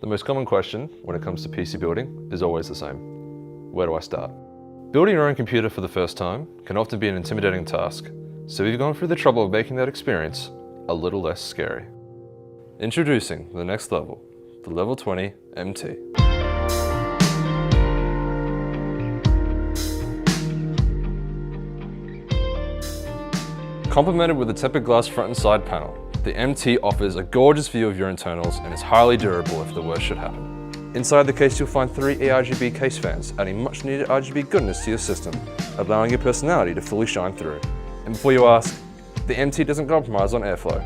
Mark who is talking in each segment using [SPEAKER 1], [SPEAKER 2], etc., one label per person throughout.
[SPEAKER 1] The most common question when it comes to PC building is always the same. Where do I start? Building your own computer for the first time can often be an intimidating task, so we've gone through the trouble of making that experience a little less scary. Introducing the next level, the Level 20 MT. Complemented with a tempered glass front and side panel, the MT offers a gorgeous view of your internals and is highly durable if the worst should happen. Inside the case you'll find 3 ARGB case fans, adding much needed RGB goodness to your system, allowing your personality to fully shine through. And before you ask, the MT doesn't compromise on airflow.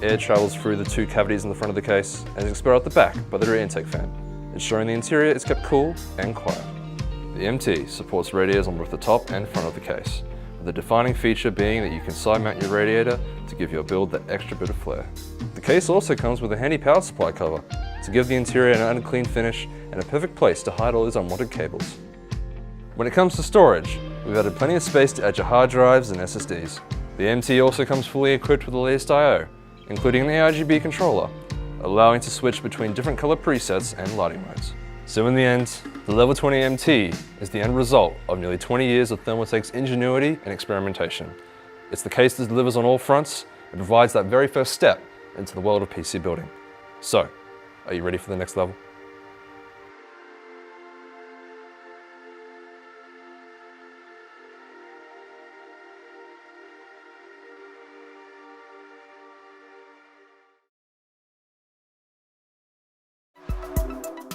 [SPEAKER 1] Air travels through the 2 cavities in the front of the case and is expelled out the back by the rear intake fan, ensuring the interior is kept cool and quiet. The MT supports radiators on both the top and front of the case, the defining feature being that you can side mount your radiator to give your build that extra bit of flair. The case also comes with a handy power supply cover to give the interior an unclean finish and a perfect place to hide all those unwanted cables. When it comes to storage, we've added plenty of space to add your hard drives and SSDs. The MT also comes fully equipped with the latest I/O, including an ARGB controller, allowing to switch between different color presets and lighting modes. So in the end, the Level 20 MT is the end result of nearly 20 years of Thermaltake's ingenuity and experimentation. It's the case that delivers on all fronts and provides that very first step into the world of PC building. So, are you ready for the next level?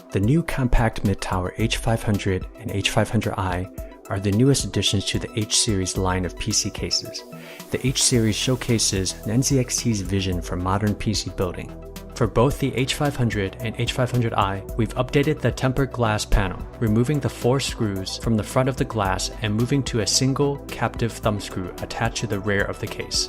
[SPEAKER 2] The new compact mid-tower H500 and H500i are the newest additions to the H-Series line of PC cases. The H-Series showcases NZXT's vision for modern PC building. For both the H500 and H500i, we've updated the tempered glass panel, removing the 4 screws from the front of the glass and moving to a single captive thumb screw attached to the rear of the case.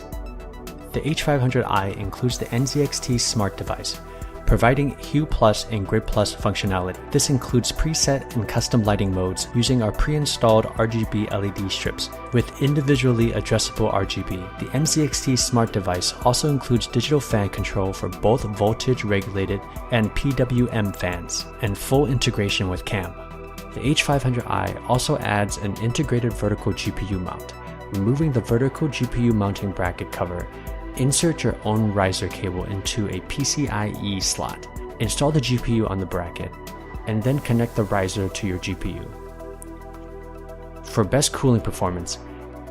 [SPEAKER 2] The H500i includes the NZXT Smart Device, providing Hue Plus and Grid Plus functionality. This includes preset and custom lighting modes using our pre-installed RGB LED strips with individually addressable RGB. The NZXT Smart Device also includes digital fan control for both voltage regulated and PWM fans, and full integration with CAM. The H500i also adds an integrated vertical GPU mount. Removing the vertical GPU mounting bracket cover, insert your own riser cable into a PCIe slot. Install the GPU on the bracket, and then connect the riser to your GPU. For best cooling performance,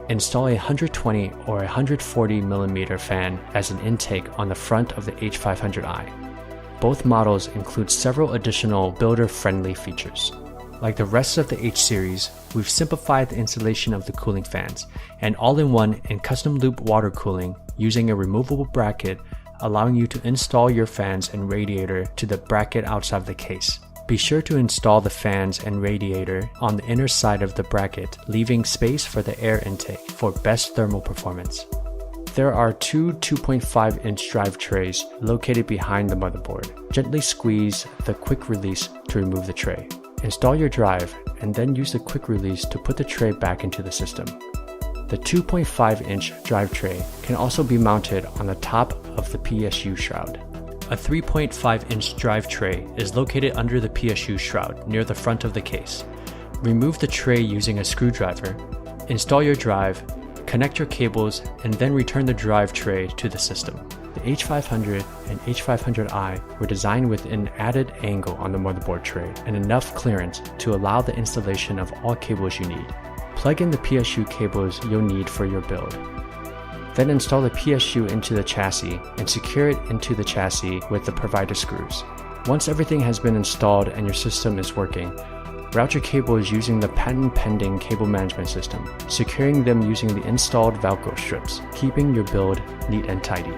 [SPEAKER 2] install a 120 or 140mm fan as an intake on the front of the H500i. Both models include several additional builder-friendly features. Like the rest of the H-Series, we've simplified the installation of the cooling fans, and all-in-one and custom loop water cooling using a removable bracket, allowing you to install your fans and radiator to the bracket outside the case. Be sure to install the fans and radiator on the inner side of the bracket, leaving space for the air intake for best thermal performance. There are 2 2.5-inch drive trays located behind the motherboard. Gently squeeze the quick release to remove the tray. Install your drive and then use the quick release to put the tray back into the system. The 2.5-inch drive tray can also be mounted on the top of the PSU shroud. A 3.5-inch drive tray is located under the PSU shroud near the front of the case. Remove the tray using a screwdriver, install your drive, connect your cables, and then return the drive tray to the system. The H500 and H500i were designed with an added angle on the motherboard tray and enough clearance to allow the installation of all cables you need. Plug in the PSU cables you'll need for your build. Then install the PSU into the chassis and secure it into the chassis with the provided screws. Once everything has been installed and your system is working, route your cables using the patent-pending cable management system, securing them using the installed Velcro strips, keeping your build neat and tidy.